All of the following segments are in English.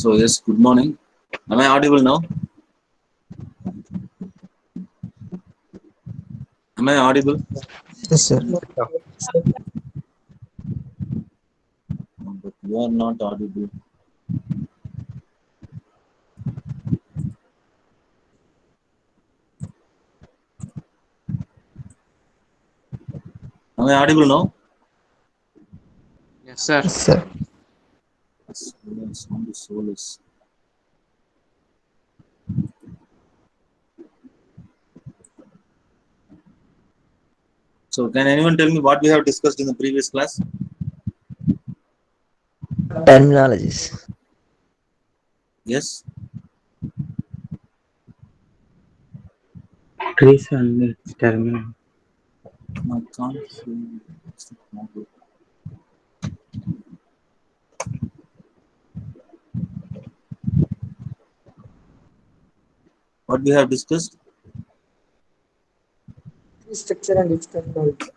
So yes, good morning. Am I audible now? Am I audible? Yes, sir. No, but you are not audible. Am I audible now? Yes, sir. Yes, sir. Sound is so less. So can anyone tell me what we have discussed in the previous class? Terminologies. Yes. Trees and its terminal. I can't see. It's not good. What we have discussed? Structure and its terminology.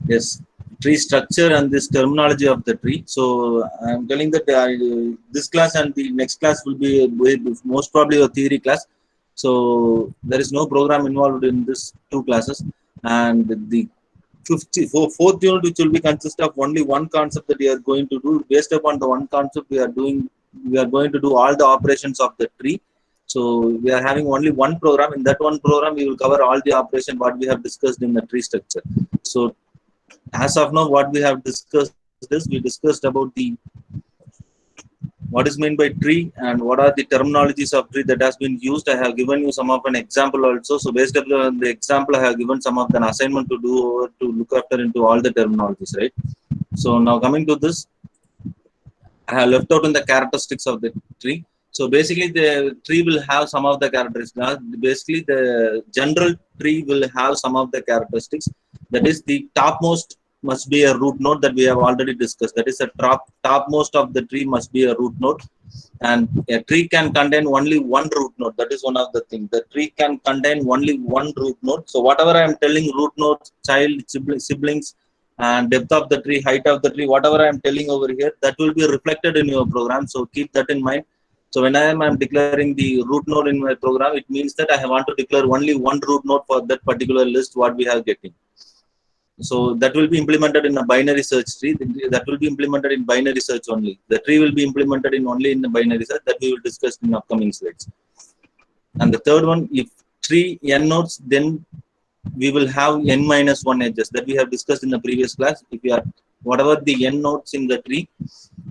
Yes, tree structure and this terminology of the tree. So I am telling that this class and the next class will be most probably a theory class. So there is no program involved in this two classes, and the fourth unit, which will be consist of only one concept that we are going to do. Based upon the one concept we are doing, we are going to do all the operations of the tree. So we are having only one program. In that one program, we will cover all the operation what we have discussed in the tree structure. So as of now, what we have discussed is we discussed about the what is meant by tree and what are the terminologies of tree that has been used. I have given you some of an example also. So based on the example, I have given some of an assignment to do or to look after into all the terminologies, right? So now coming to this, I have left out in the characteristics of the tree. So basically, the tree will have some of the characteristics. Now, basically, the general tree will have some of the characteristics. That is, the topmost must be a root node that we have already discussed. That is, the topmost of the tree must be a root node, and a tree can contain only one root node. That is one of the things. The tree can contain only one root node. So whatever I am telling, root nodes, child, siblings, and depth of the tree, height of the tree, whatever I am telling over here, that will be reflected in your program. So keep that in mind. So when I am declaring the root node in my program, it means that I want to declare only one root node for that particular list what we have getting. So that will be implemented in a binary search tree. That will be implemented in binary search only. The tree will be implemented in only in the binary search that we will discuss in upcoming slides. And the third one, if tree n nodes, then we will have n minus 1 edges that we have discussed in the previous class. If we are whatever the n nodes in the tree,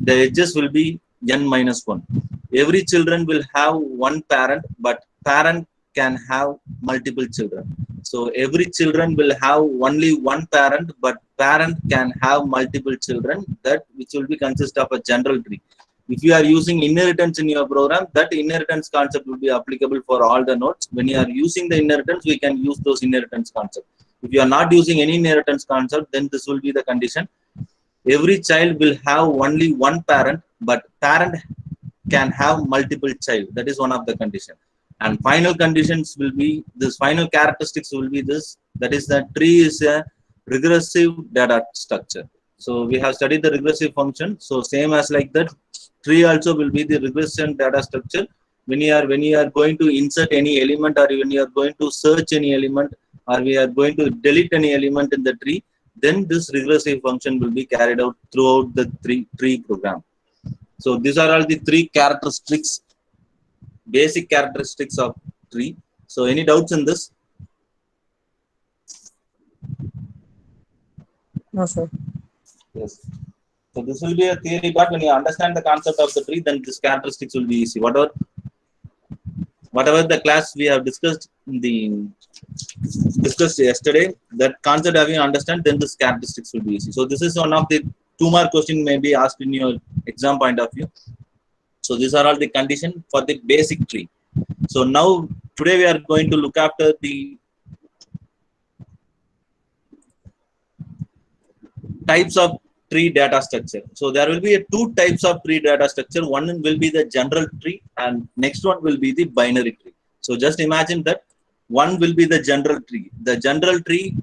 the edges will be n minus 1. Every children will have one parent, but parent can have multiple children. So every children will have only one parent, but parent can have multiple children. That which will be consist of a general tree. If you are using inheritance in your program, that inheritance concept will be applicable for all the nodes. When you are using the inheritance, we can use those inheritance concept. If you are not using any inheritance concept, then this will be the condition. Every child will have only one parent, but parent can have multiple child. That is one of the condition. And final conditions will be this. Final characteristics will be this. That is that tree is a regressive data structure. So we have studied the regressive function. So same as like that, tree also will be the regression data structure. When you are going to insert any element, or when you are going to search any element, or we are going to delete any element in the tree, then this regressive function will be carried out throughout the tree program. So these are all the three characteristics, basic characteristics of tree. So any doubts in this? No, sir. Yes. So this will be a theory, but when you understand the concept of the tree, then this characteristics will be easy. Whatever the class we have discussed yesterday, that concept having understand, then this characteristics will be easy. So this is one of the 2 mark question may be asked in your exam point of view. So these are all the condition for the basic tree. So now today we are going to look after the types of tree data structure. So there will be 2 types of tree data structure. One will be the general tree, and next one will be the binary tree. So just imagine that one will be the general tree. The general tree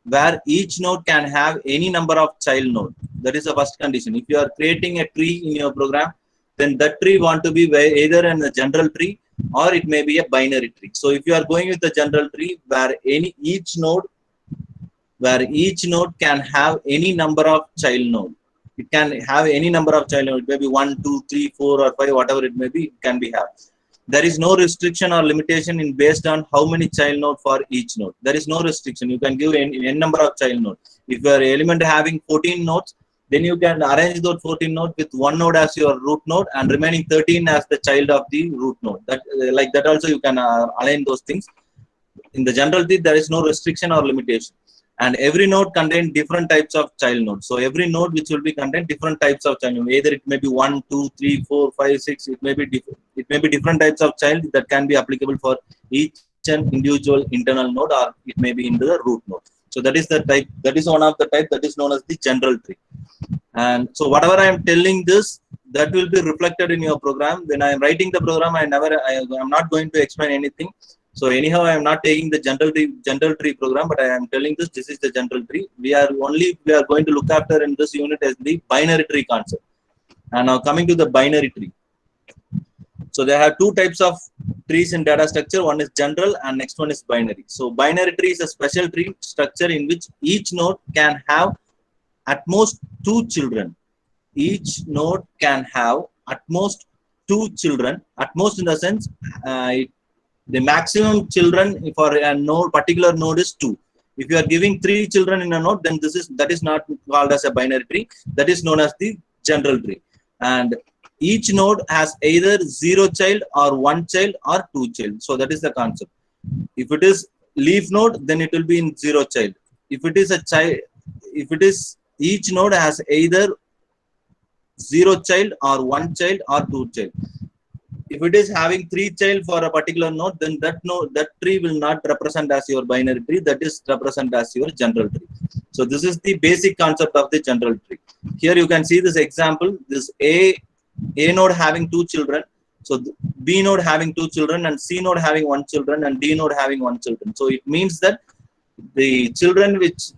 where each node can have any number of child node. That is the first condition. If you are creating a tree in your program, then that tree want to be either in a general tree or it may be a binary tree. So if you are going with the general tree where each node can have any number of child node. It can have any number of child node, maybe 1, 2, 3, 4 or 5, whatever it may be, it can be have. There is no restriction or limitation in based on how many child node for each node. There is no restriction. You can give n number of child node. If your element having 14 nodes, then you can arrange those 14 nodes with one node as your root node and remaining 13 as the child of the root node. That like that also you can align those things. In the general tree, there is no restriction or limitation. And every node contains different types of child nodes. So every node which will be contain different types of child nodes. Either it may be 1, 2, 3, 4, 5, 6. It may be different types of child that can be applicable for each and individual internal node, or it may be into the root node. So that is the type. That is one of the type that is known as the general tree. And so whatever I am telling this, that will be reflected in your program. When I am writing the program, I am not going to explain anything. So anyhow, I am not taking the general tree program, but I am telling this is the general tree. We are going to look after in this unit as the binary tree concept. And now coming to the binary tree. So there are two types of trees in data structure. One is general and next one is binary. So binary tree is a special tree structure in which each node can have at most 2 children. Each node can have at most 2 children. At most in the sense, the maximum children for a node, particular node is 2. If you are giving 3 children in a node, then that is not called as a binary tree. That is known as the general tree. And each node has either 0 child or 1 child or 2 child. So that is the concept. If it is leaf node, then it will be in 0 child. If it is a child, each node has either 0 child or 1 child or 2 child. If it is having 3 child for a particular node, then that tree will not represent as your binary tree. That is represent as your general tree. So this is the basic concept of the general tree. Here you can see this example. This A node having 2 children. So B node having 2 children and C node having 1 children and D node having 1 children. So it means that the children which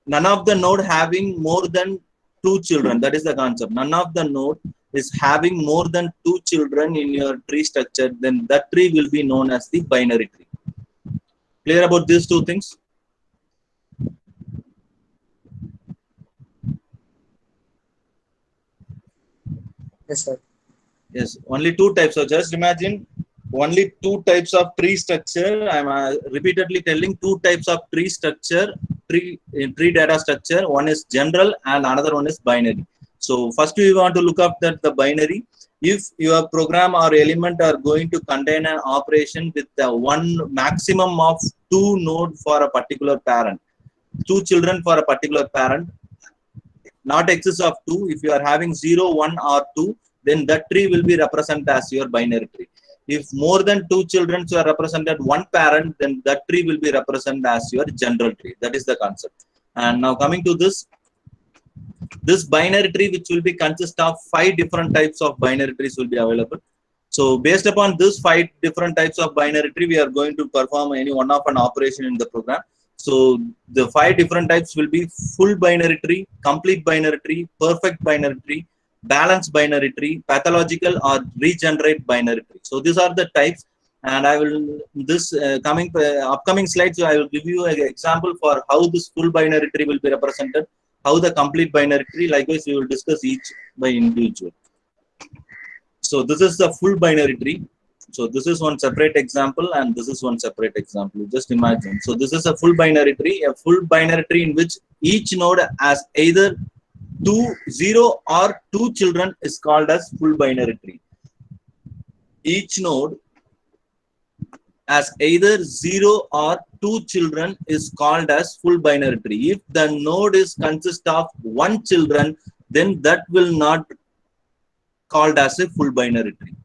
none of the node having more than 2 children. That is the concept. None of the node is having more than 2 children in your tree structure, then that tree will be known as the binary tree. Clear about these two things? Yes, sir. Yes, only 2 types. So just imagine only 2 types of tree structure. I am repeatedly telling 2 types of tree structure, tree data structure. One is general and another one is binary. So first we want to look up that the binary. If your program or element are going to contain an operation with the one maximum of 2 nodes for a particular parent, 2 children for a particular parent, not excess of 2. If you are having 0, 1 or 2, then that tree will be represented as your binary tree. If more than 2 children are represented one parent, then that tree will be represented as your general tree. That is the concept. And now coming to this binary tree, which will be consist of 5 different types of binary trees will be available. So based upon this 5 different types of binary tree, we are going to perform any one of an operation in the program. So the 5 different types will be full binary tree, complete binary tree, perfect binary tree, balanced binary tree, pathological or regenerate binary tree. So these are the types, and I will upcoming slides I will give you an example for how this full binary tree will be represented, how the complete binary tree. Likewise, we will discuss each by individual. So this is the full binary tree. So this is one separate example and this is one separate example. Just imagine. So this is a full binary tree in which each node has either 0 or 2 children is called as full binary tree. Each node as either 0 or 2 children is called as full binary tree. If the node is consist of 1 children, then that will not called as a full binary tree.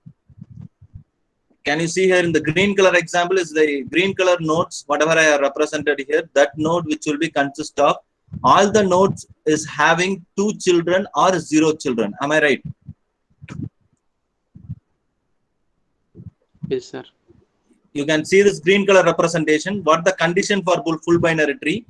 Can you see here in the green color example is the green color nodes, whatever I have represented here, that node which will be consist of all the nodes is having 2 children or 0 children. Am I right? Yes, sir. You can see this green color representation. What the condition for full binary tree?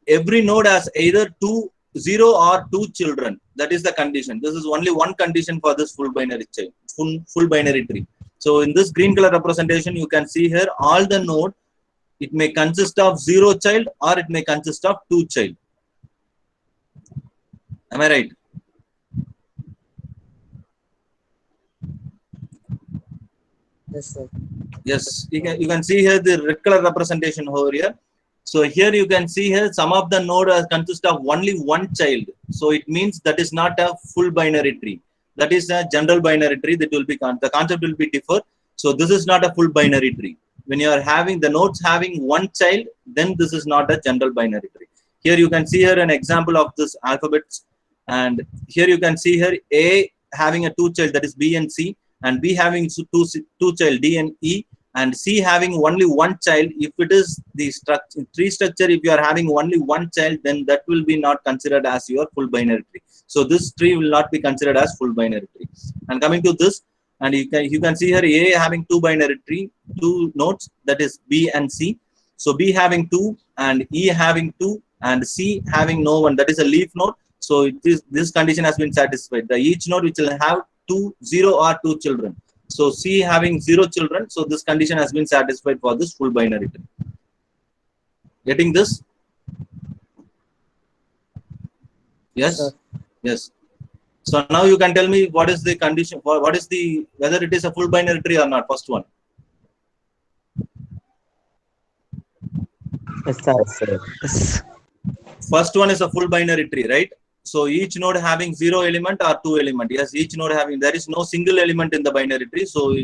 Every node has either 2 0 or 2 children. That is the condition. This is only one condition for this full binary chain, full binary tree. So in this green color representation, you can see here all the node. It may consist of 0 child or it may consist of 2 child. Am I right? Yes, sir. Yes, you can see here the red color representation over here. So here you can see here some of the node consist of only one child. So it means that is not a full binary tree. That is a general binary tree. That will be the concept will be differ. So this is not a full binary tree. When you are having the nodes having one child, then this is not a general binary tree. Here you can see here an example of this alphabets, and here you can see here A having a 2 child, that is B and C, and B having two child D and E, and C having only one child. If it is the tree structure, if you are having only one child, then that will be not considered as your full binary tree. So this tree will not be considered as full binary tree. And coming to this, and you can see here A having 2 binary tree, 2 nodes, that is B and C. So B having 2 and E having 2 and C having no one, that is a leaf node. So this condition has been satisfied. Each node which will have 0 or 2 children. So C having 0 children. So this condition has been satisfied for this full binary tree. Getting this? Yes. Sir. Yes. So now you can tell me what is the condition, what is the, whether it is a full binary tree or not. First one. Yes, sir. Yes. First one is a full binary tree, right? So each node having 0 element or 2 element. Yes, each node having, there is no single element in the binary tree. So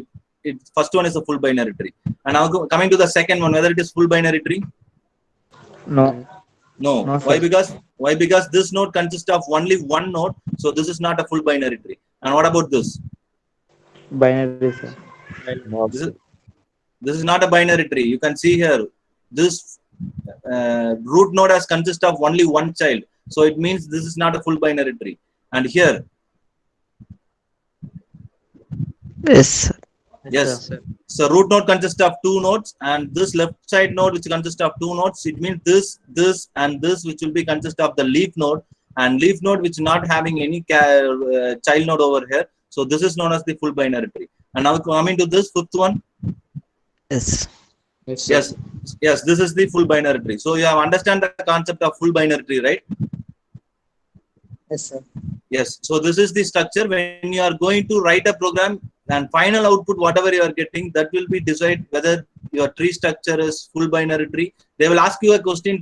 first one is a full binary tree. And now coming to the second one, whether it is full binary tree? No. No. No, Why? sir. Because this node consists of only one node. So this is not a full binary tree. And what about this? Binary, sir. No, This is not a binary tree. You can see here, this root node has consist of only one child. So it means this is not a full binary tree. And here, yes, sir. yes. So root node consists of 2 nodes, and this left side node which consists of 2 nodes. It means this, and this which will be consist of the leaf node, and leaf node which not having any child node over here. So this is known as the full binary tree. And now coming to this fifth one. Yes. Yes, this is the full binary tree. So you have understand the concept of full binary tree, right? Yes, sir. Yes. So this is the structure. When you are going to write a program, and final output, whatever you are getting, that will be decide whether your tree structure is full binary tree. They will ask you a question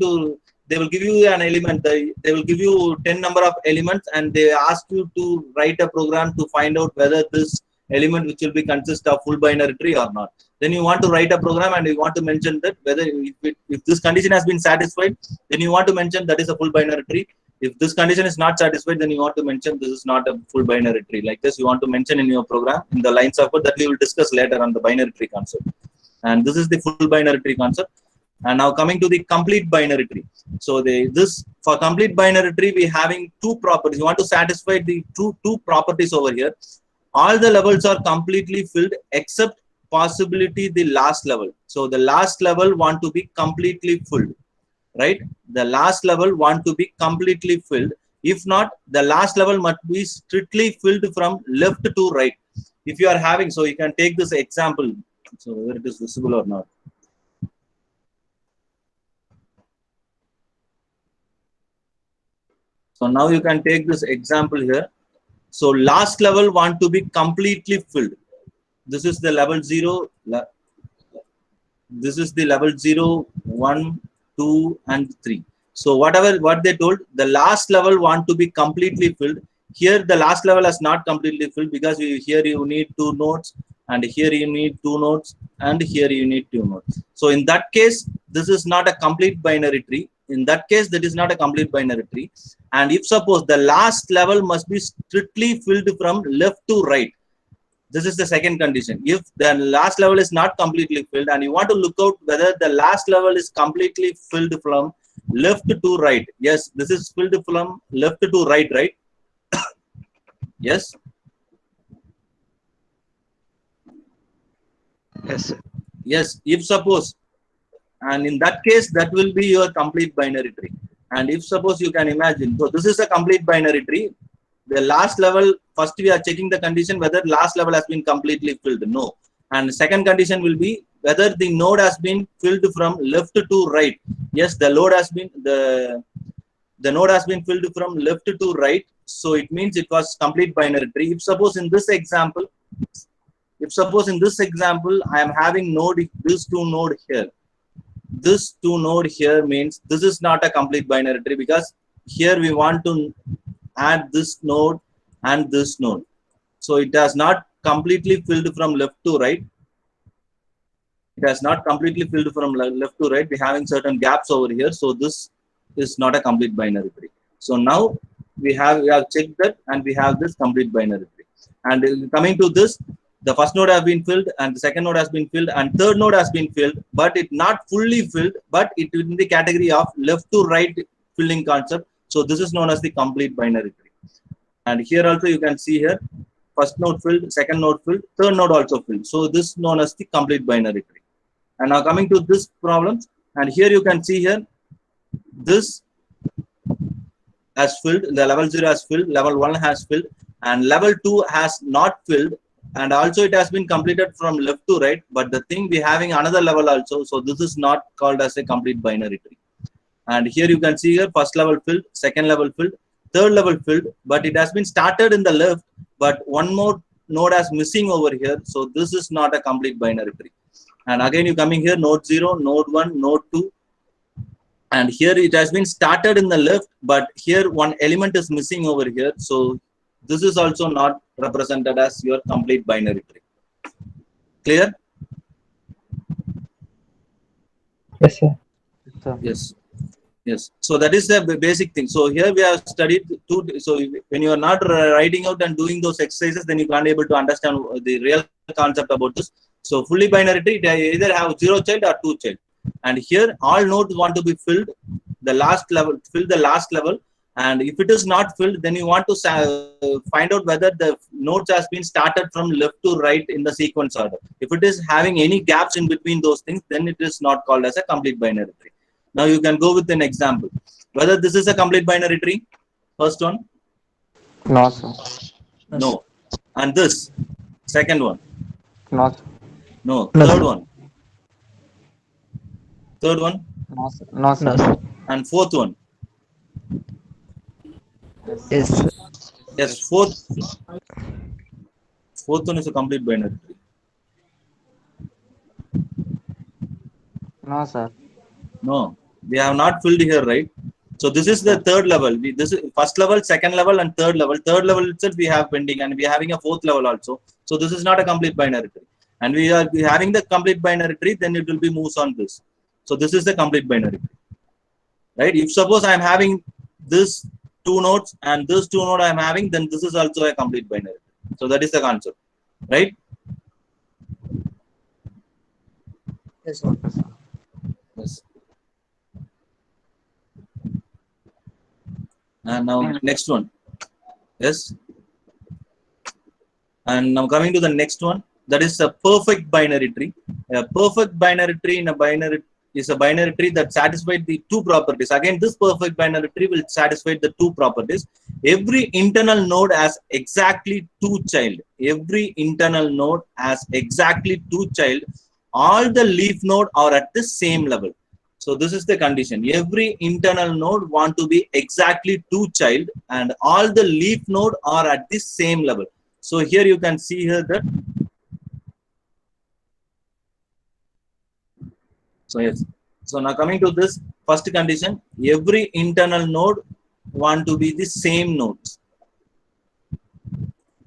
they will give you an element. They will give you 10 number of elements, and they ask you to write a program to find out whether this element which will be consist of full binary tree or not. Then you want to write a program and you want to mention that whether if this condition has been satisfied, then you want to mention that is a full binary tree. If this condition is not satisfied, then you want to mention this is not a full binary tree. Like this, you want to mention in your program in the lines of code that we will discuss later on the binary tree concept. And this is the full binary tree concept. And now coming to the complete binary tree. So for complete binary tree, we having 2 properties. You want to satisfy the two properties over here. All the levels are completely filled except possibility the last level. So the last level want to be completely filled, right? The last level want to be completely filled. If not, the last level must be strictly filled from left to right. If you are having, so you can take this example. So whether it is visible or not. So now you can take this example here. So last level want to be completely filled. This is the level 0. This is the level 0, 1, 2, and 3. So what they told, the last level want to be completely filled. Here the last level is not completely filled because here you need 2 nodes, and here you need 2 nodes, and here you need 2 nodes. So in that case, this is not a complete binary tree. In that case, that is not a complete binary tree. And if suppose the last level must be strictly filled from left to right, this is the second condition. If the last level is not completely filled, and you want to look out whether the last level is completely filled from left to right. Yes, this is filled from left to right, right? Yes. Yes, sir. Yes, if suppose, and in that case, that will be your complete binary tree. And if suppose you can imagine, so this is a complete binary tree. The last level, first we are checking the condition whether last level has been completely filled. No. And second condition will be whether the node has been filled from left to right. Yes, the node has been filled from left to right. So it means it was complete binary tree. If suppose in this example, I am having this two node here. This two node here means this is not a complete binary tree, because here we want to add this node and this node. So it has not completely filled from left to right. It has not completely filled from left to right. We're having certain gaps over here. So this is not a complete binary tree. So now we have checked that, and we have this complete binary tree. And coming to this, the first node has been filled, and the second node has been filled, and third node has been filled, but it not fully filled, but it is in the category of left to right filling concept. So this is known as the complete binary tree. And here also you can see here, first node filled, second node filled, third node also filled. So this is known as the complete binary tree. And now coming to this problem, and here you can see here, this has filled, the level 0 has filled, level 1 has filled, and level 2 has not filled. And also it has been completed from left to right, but the thing we having another level also. So this is not called as a complete binary tree. And here you can see here, first level filled, second level filled, third level filled, but it has been started in the left, but one more node is missing over here. So this is not a complete binary tree. And again you coming here, node 0, node 1, node 2, and here it has been started in the left, but here one element is missing over here. So this is also not represented as your complete binary tree. Clear? Yes, sir. Yes. Yes. So that is the basic thing. So here we have studied two. So when you are not writing out and doing those exercises, then you can't able to understand the real concept about this. So fully binary tree, they either have 0 child or 2 child. And here all nodes want to be filled, the last level, fill the last level. And if it is not filled, then you want to find out whether the nodes has been started from left to right in the sequence order. If it is having any gaps in between those things, then it is not called as a complete binary tree. Now you can go with an example. Whether this is a complete binary tree, first one? No, sir. No. And this, second one? No, sir. No. No, Third sir. one? Third one? No, sir. No, sir. No, sir. And fourth one? Yes, sir. Yes, fourth one is a complete binary tree. No, sir. No, we have not filled here, right? So this is the third level. This is first level, second level, and third level. Third level itself we have pending, and we are having a fourth level also. So this is not a complete binary tree. And we are having the complete binary tree, then it will be moves on this. So this is the complete binary tree, right? If suppose I am having this two nodes and this two node I am having, then this is also a complete binary tree. So that is the concept, right? Yes, sir. Yes. And now next one. Yes. And now coming to the next one, that is a perfect binary tree. A perfect binary tree in a binary is a binary tree that satisfies the two properties. Again, this perfect binary tree will satisfy the two properties. Every internal node has exactly 2 child. Every internal node has exactly 2 child. All the leaf node are at the same level. So this is the condition. Every internal node want to be exactly 2 child, and all the leaf node are at the same level. So here you can see here that. So yes. So now coming to this first condition, every internal node want to be the same nodes.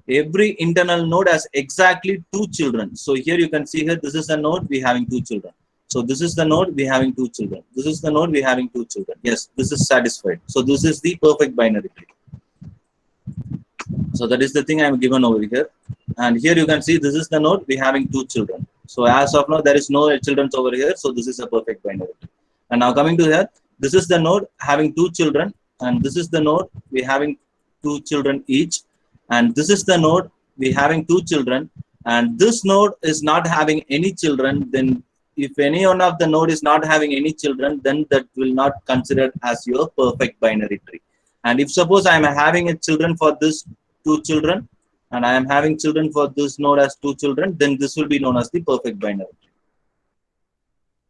Every internal node has exactly 2 children. So here you can see here, this is a node, we having 2 children. So this is the node, we having 2 children. This is the node, we having 2 children. Yes, this is satisfied. So this is the perfect binary tree. So that is the thing I am given over here. And here you can see this is the node, we having 2 children. So as of now, there is no children over here. So this is a perfect binary tree. And now coming to here, this is the node having 2 children. And this is the node, we having 2 children each. And this is the node, we having 2 children. And this node is not having any children, then if any one of the node is not having any children, then that will not considered as your perfect binary tree. And if suppose I am having a children for this two children, and I am having children for this node as two children, then this will be known as the perfect binary tree.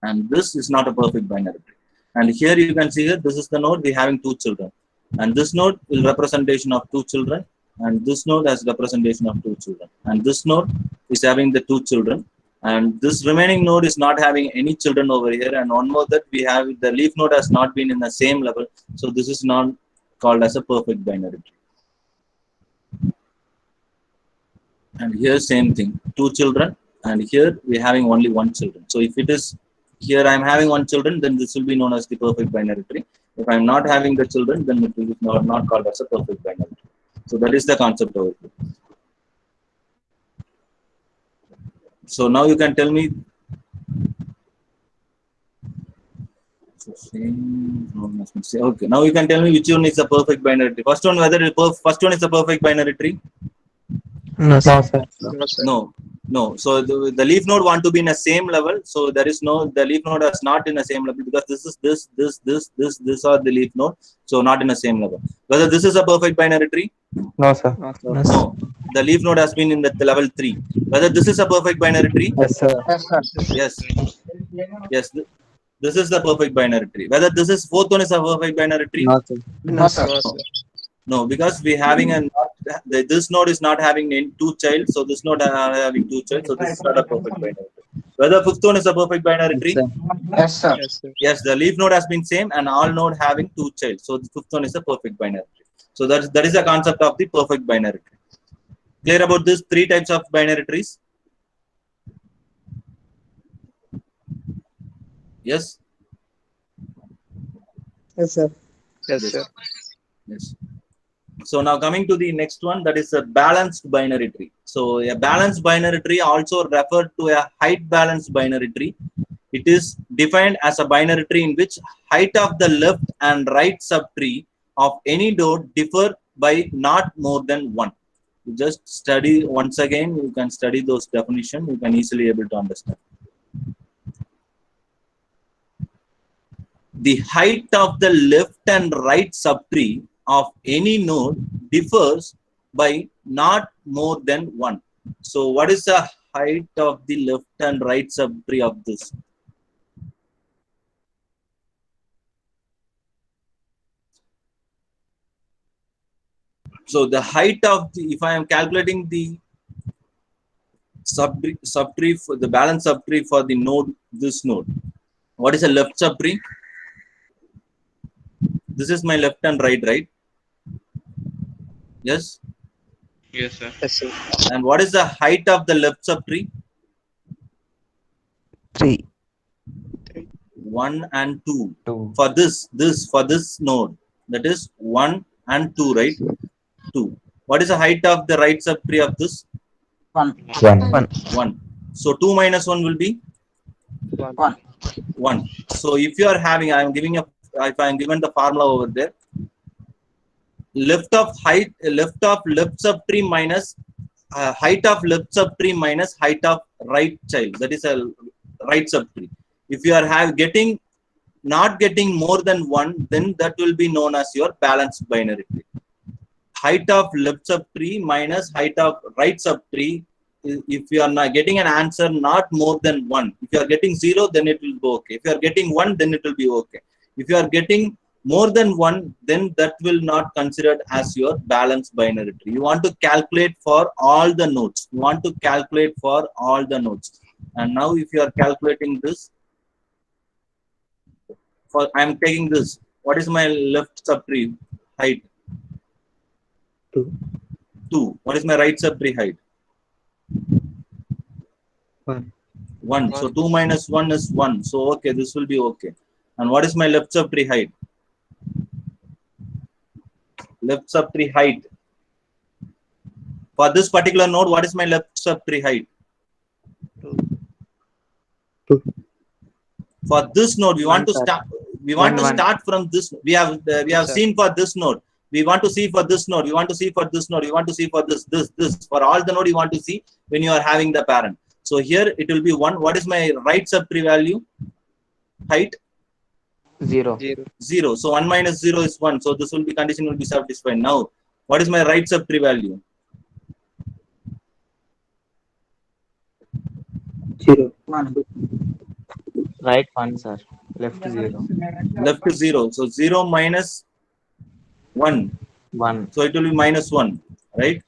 And this is not a perfect binary tree. And here you can see here, this is the node, we having two children. And this node will representation of two children. And this node has representation of two children. And this node is having the two children. And this remaining node is not having any children over here. And one more that we have, the leaf node has not been in the same level. So this is not called as a perfect binary tree. And here same thing, two children. And here we are having only one children. So if it is here I am having one children, then this will be known as the perfect binary tree. If I am not having the children, then it will be not called as a perfect binary tree. So that is the concept over here. So now you can tell me. Okay, now you can tell me which one is a perfect binary tree. First one, whether first one is a perfect binary tree. No, sir. No. So the leaf node want to be in the same level. So there is no, the leaf node is not in the same level because this is this are the leaf node. So not in the same level. Whether this is a perfect binary tree? No, sir. No. The leaf node has been in the level 3. Whether this is a perfect binary tree? Yes, sir. Yes. Yes. This is the perfect binary tree. Whether this is fourth one is a perfect binary tree? No, sir. No, sir. No, because we having a this node is not having two child, so this node having two child, so this is not a perfect binary tree. Whether fifth one is a perfect binary tree? Yes, sir. Yes, the leaf node has been same and all node having two child, so the fifth one is a perfect binary tree. So that is the concept of the perfect binary tree. Clear about this three types of binary trees? Yes. Yes, sir. Yes, sir. Yes. So now coming to the next one, that is a balanced binary tree. So a balanced binary tree also referred to a height balanced binary tree. It is defined as a binary tree in which height of the left and right subtree of any node differ by not more than 1. You just study once again, you can study those definitions, you can easily able to understand. The height of the left and right subtree of any node differs by not more than 1. So what is the height of the left and right subtree of this? So the height of the, if I am calculating the subtree for the balance subtree for the node, this node, what is the left subtree? This is my left and right? Yes? Yes, sir. Yes, sir. And what is the height of the left subtree? 3. 1 and 2. 2. For this node, that is 1 and 2, right? 2. What is the height of the right subtree of this? 1. 1. So 2 minus 1 will be 1. So if you are having, I am giving if I am given the formula over there, left of left subtree minus height of left subtree minus height of right child, that is a right subtree. If you are not getting more than 1, then that will be known as your balanced binary tree. Height of left subtree minus height of right subtree, if you are not getting an answer not more than 1, if you are getting 0, then it will go okay. If you are getting 1, then it will be okay. If you are getting more than 1, then that will not considered as your balanced binary tree. You want to calculate for all the nodes. And now if you are calculating this, I am taking this. What is my left subtree height? 2. What is my right subtree height? 1. So 2 minus 1 is 1. So okay, this will be okay. And what is my left subtree height? Left subtree height. For this particular node, what is my left subtree height? 2. For this node, we want to start. We want to 1. start from this. We have seen for this node. We want to see for this node. We want to see for this node. We want to see for this. For all the node, you want to see when you are having the parent. So here it will be 1. What is my right subtree value? Height? 0. 0. 0. So 1 minus 0 is 1. So this will be condition will be satisfied. Now, what is my right subtree value? 0. 1. Right 1, sir. Left 0. Left 0. So 0 minus 1. 1. So it will be minus 1. Right?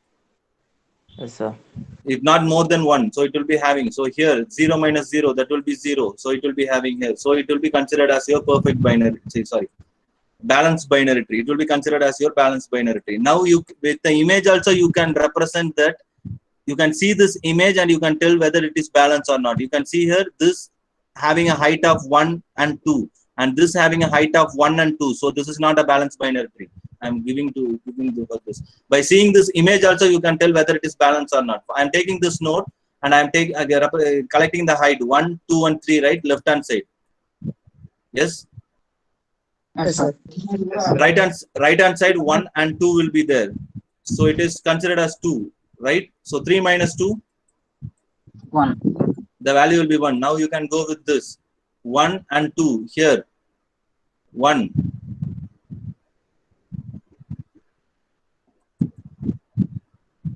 Yes, sir. If not more than 1, so it will be having. So here 0 minus 0, that will be 0. So it will be having here. So it will be considered as your perfect binary. Sorry, balanced binary tree. It will be considered as your balanced binary tree. Now you, with the image also, you can represent that. You can see this image and you can tell whether it is balanced or not. You can see here this having a height of 1 and 2, and this having a height of 1 and 2. So this is not a balanced binary tree. I'm giving to this. By seeing this image also, you can tell whether it is balanced or not. I'm taking this node and I'm collecting the height 1, 2, and 3, right? Left hand side. Yes. Yes, sir. Right hand side 1 and 2 will be there. So it is considered as 2, right? So 3 minus 2, 1. the value will be 1. Now you can go with this 1 and 2 here. 1.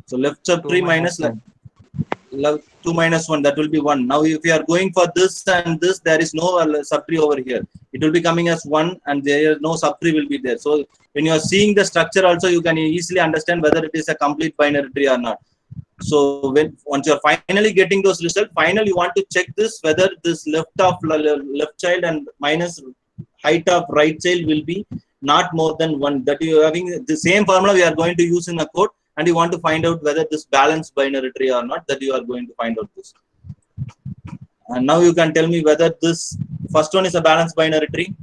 So left subtree minus 2 minus 1, that will be 1. Now if you are going for this and this, there is no subtree over here. It will be coming as 1 and there is no subtree will be there. So when you are seeing the structure also, you can easily understand whether it is a complete binary tree or not. So once you are finally getting those results, finally you want to check this whether this left child and minus height of right child will be not more than 1. That you are having the same formula we are going to use in a code, and you want to find out whether this balanced binary tree or not, that you are going to find out this. And now you can tell me whether this first one is a balanced binary tree.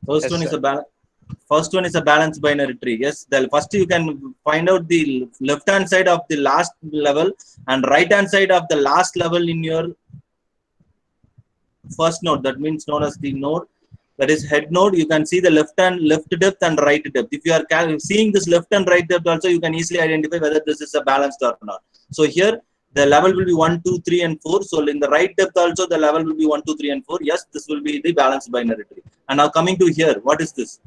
First Yes, one is sir. a balanced binary tree. Yes, first you can find out the left hand side of the last level and right hand side of the last level in your first node. That means known as the node, that is head node. You can see the left depth and right depth. If you are seeing this left and right depth also, you can easily identify whether this is a balanced or not. So here the level will be 1, 2, 3, and 4. So in the right depth also the level will be 1, 2, 3, and 4. Yes, this will be the balanced binary tree. And now coming to here, what is this?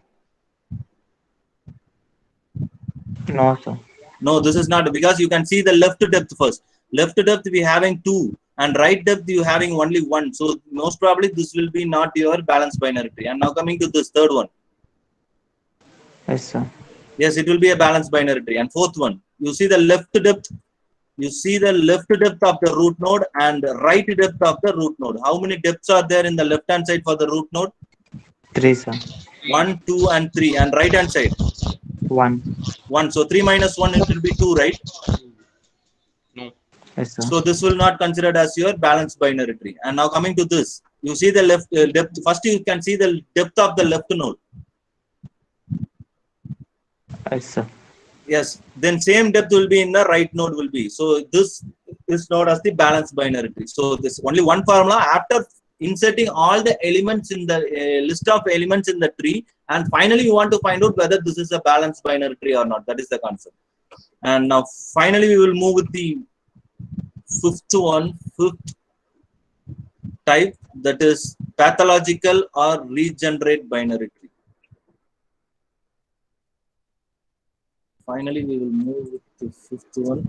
No, sir. No, this is not, because you can see the left depth first. Left depth we having 2 and right depth you having only 1. So most probably this will be not your balanced binary tree. And now coming to this third one. Yes, sir. Yes, it will be a balanced binary tree. And fourth one, you see the left depth. You see the left depth of the root node and right depth of the root node. How many depths are there in the left hand side for the root node? 3, sir. 1, 2, and 3. And right hand side? 1. 1. So 3 minus 1, it will be 2, right? No. Yes, sir. So this will not considered as your balanced binary tree. And now coming to this, you see the left depth. First you can see the depth of the left node. Yes, sir. Yes, then same depth will be in the right node will be. So this is known as the balanced binary tree. So this only one formula after inserting all the elements in the list of elements in the tree, and finally you want to find out whether this is a balanced binary tree or not. That is the concept. And now finally we will move with the fifth type, that is pathological or regenerate binary tree. Finally, we will move with the fifth one.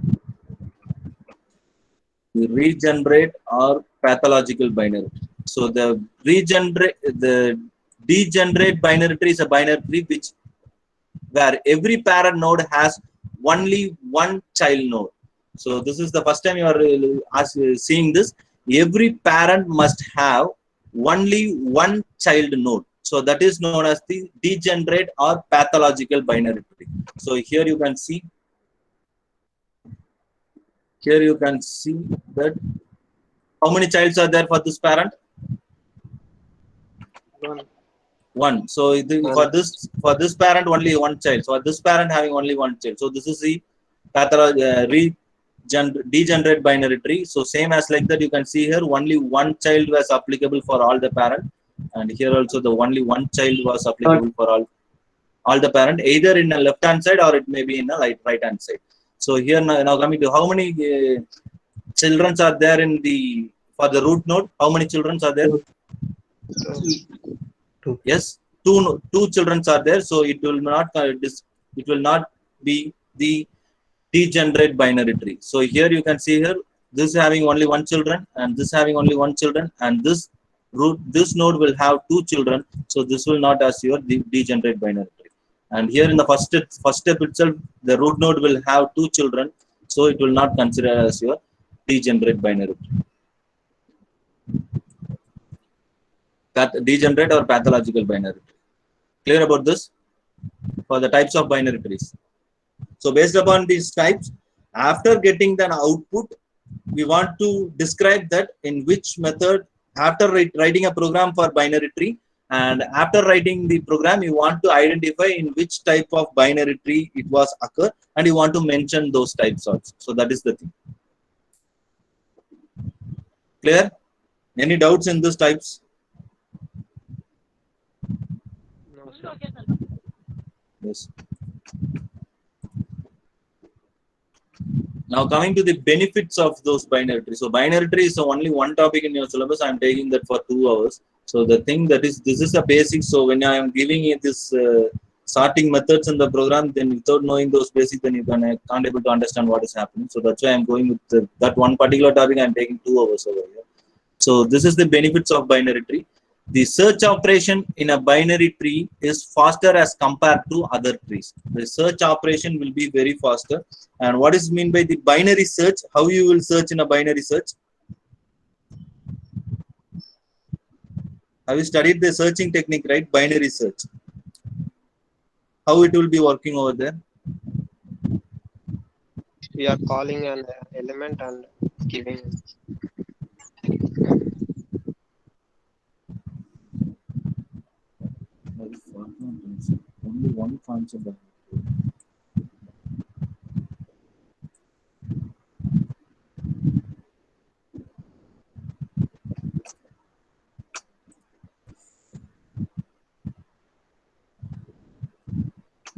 The regenerate or pathological binary. So the degenerate binary tree is a binary tree where every parent node has only one child node. So this is the first time you are seeing this. Every parent must have only one child node. So that is known as the degenerate or pathological binary tree. So here you can see. Here you can see that how many childs are there for this parent? 1. 1. So for this parent only one child. So this parent having only one child. So this is the degenerate binary tree. So same as like that, you can see here only one child was applicable for all the parent, and here also the only one child was applicable for all the parent, either in a left hand side or it may be in a right hand side. So here now coming to how many children are there in the for the root node? How many children are there? Yes, two children are there. So it will not be the degenerate binary tree. So here you can see here this having only one children and this having only one children, and this node will have two children. So this will not as your degenerate binary tree. And here in the first step itself, the root node will have two children, so it will not consider as your degenerate binary tree. Degenerate or pathological binary tree. Clear about this for the types of binary trees? So based upon these types, after getting the output, we want to describe that in which method, after writing a program for binary tree, and after writing the program, you want to identify in which type of binary tree it was occur, and you want to mention those types also. So that is the thing. Clear? Any doubts in these types? No, sir. Yes. Now coming to the benefits of those binary trees. So binary tree is only one topic in your syllabus. I am taking that for 2 hours. So the thing that is, this is a basic. So when I am giving you this sorting methods in the program, then without knowing those basics, then you can't able to understand what is happening. So that's why I am going with that one particular topic. I am taking 2 hours over here. So this is the benefits of binary tree. The search operation in a binary tree is faster as compared to other trees. The search operation will be very faster. And what is mean by the binary search? How you will search in a binary search? Have you studied the searching technique, right? Binary search. How it will be working over there? We are calling an element and giving. Only one concept.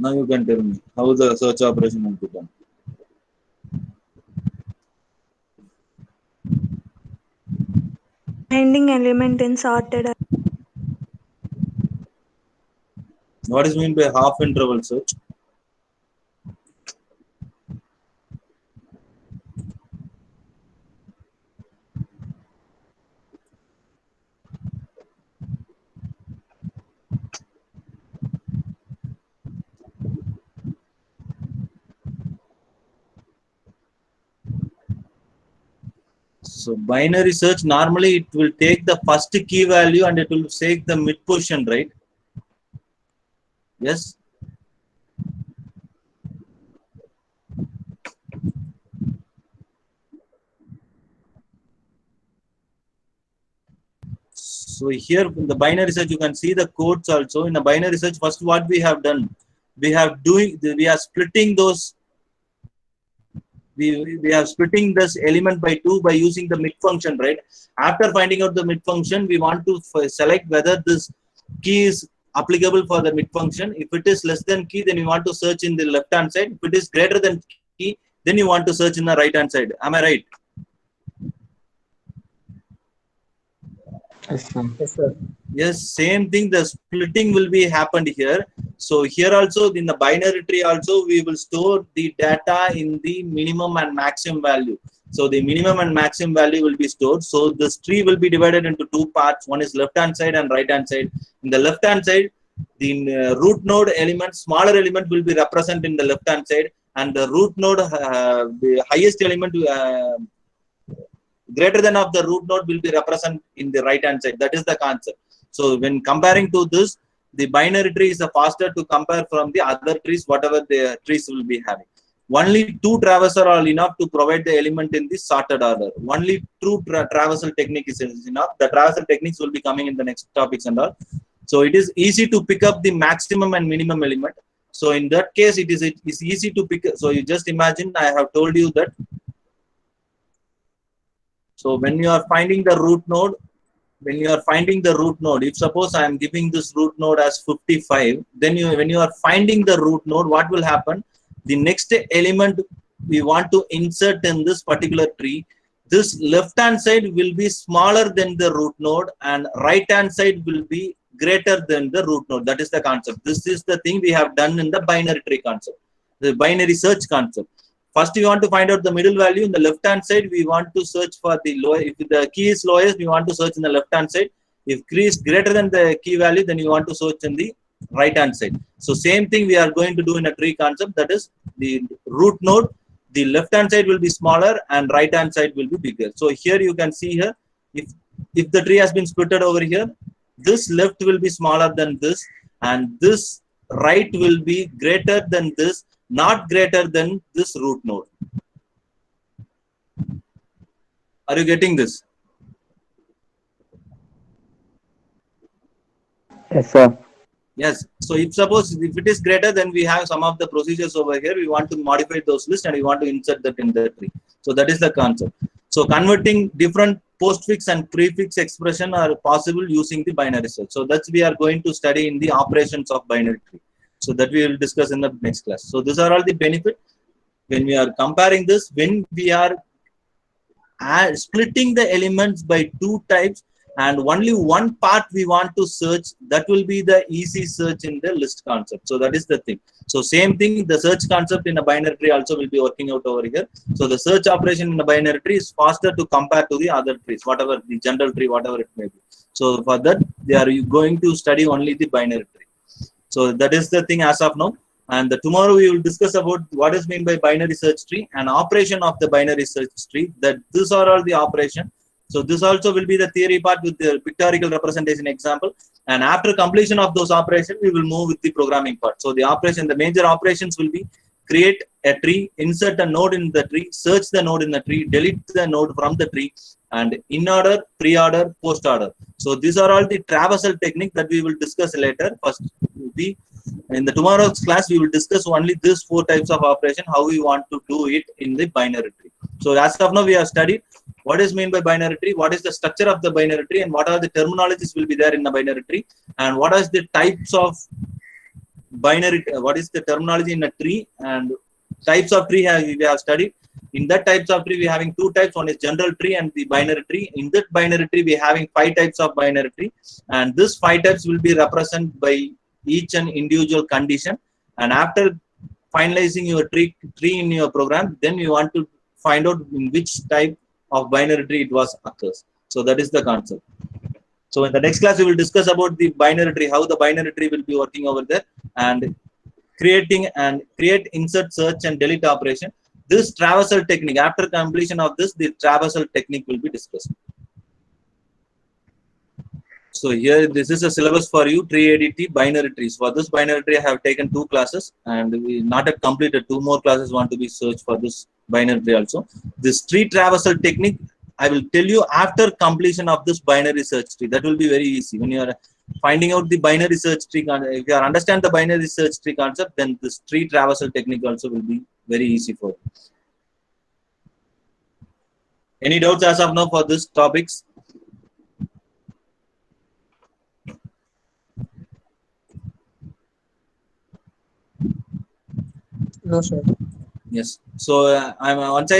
Now you can tell me how the search operation will be done. Finding element in sorted. What is mean by half interval search? So binary search, normally it will take the first key value and it will take the mid position, right? Yes. So here in the binary search, you can see the codes also. In a binary search, first what we have done, we are splitting those. We are splitting this element by 2 by using the mid function, right? After finding out the mid function, we want to select whether this key is applicable for the mid function. If it is less than key, then you want to search in the left hand side. If it is greater than key, then you want to search in the right hand side. Am I right? Yes, sir. Yes, same thing. The splitting will be happened here. So here also in the binary tree also we will store the data in the minimum and maximum value. So the minimum and maximum value will be stored. So this tree will be divided into 2 parts. One is left hand side and right hand side. In the left hand side, the root node element, smaller element will be represented in the left hand side, and the root node, the highest element greater than of the root node will be represented in the right hand side. That is the concept. So when comparing to this, the binary tree is faster to compare from the other trees, whatever the trees will be having. Only 2 traversal are enough to provide the element in the sorted order. Only true traversal technique is enough. The traversal techniques will be coming in the next topics and all. So it is easy to pick up the maximum and minimum element. So in that case, it is easy to pick. So you just imagine, I have told you that So when you are finding the root node, if suppose I am giving this root node as 55, then when you are finding the root node, what will happen? The next element we want to insert in this particular tree, this left hand side will be smaller than the root node and right hand side will be greater than the root node. That is the concept. This is the thing we have done in the binary tree concept, the binary search concept. First, we want to find out the middle value. In the left hand side, we want to search for the lower. If the key is lowest, we want to search in the left hand side. If key is greater than the key value, then you want to search in the right hand side. So same thing we are going to do in a tree concept. That is the root node. The left hand side will be smaller and right hand side will be bigger. So here you can see here, if the tree has been splitted over here, this left will be smaller than this, and this right will be greater than this, not greater than this root node. Are you getting this? Yes, sir. Yes. So if suppose if it is greater, then we have some of the procedures over here. We want to modify those lists and we want to insert that in the tree. So that is the concept. So converting different postfix and prefix expression are possible using the binary search. So that's we are going to study in the operations of binary tree. So that we will discuss in the next class. So these are all the benefit when we are comparing this, when we are splitting the elements by two types and only one part we want to search, that will be the easy search in the list concept. So that is the thing. So same thing, the search concept in a binary tree also will be working out over here. So the search operation in a binary tree is faster to compare to the other trees, whatever the general tree, whatever it may be. So for that, they are going to study only the binary tree. So that is the thing as of now. And tomorrow we will discuss about what is meant by binary search tree and operation of the binary search tree. That these are all the operation. So this also will be the theory part with the pictorial representation example. And after completion of those operations, we will move with the programming part. So the operation, the major operations will be create a tree, insert a node in the tree, search the node in the tree, delete the node from the tree, and in order, pre-order, post-order. So these are all the traversal technique that we will discuss later. First, in the tomorrow's class, we will discuss only these 4 types of operation, how we want to do it in the binary tree. So as of now, we have studied what is meant by binary tree, what is the structure of the binary tree, and what are the terminologies will be there in the binary tree, and what is the types of binary, what is the terminology in a tree, and types of tree we have studied. In that types of tree, we are having 2 types. One is general tree and the binary tree. In that binary tree, we are having 5 types of binary tree, and this 5 types will be represented by each and individual condition. And after finalizing your tree in your program, then you want to find out in which type of binary tree it was occurs. So that is the concept. So in the next class, we will discuss about the binary tree, how the binary tree will be working over there, and create, insert, search, and delete operation. This traversal technique, after completion of this, the traversal technique will be discussed. So here, this is a syllabus for you, tree ADT, binary trees. For this binary tree, I have taken 2 classes, and we not yet completed 2 more classes want to be searched for this binary tree also. This tree traversal technique, I will tell you after completion of this binary search tree. That will be very easy. When you are finding out the binary search tree, if you understand the binary search tree concept, then this tree traversal technique also will be very easy for you. Any doubts as of now for this topics? No, sir. Yes. So I'm once again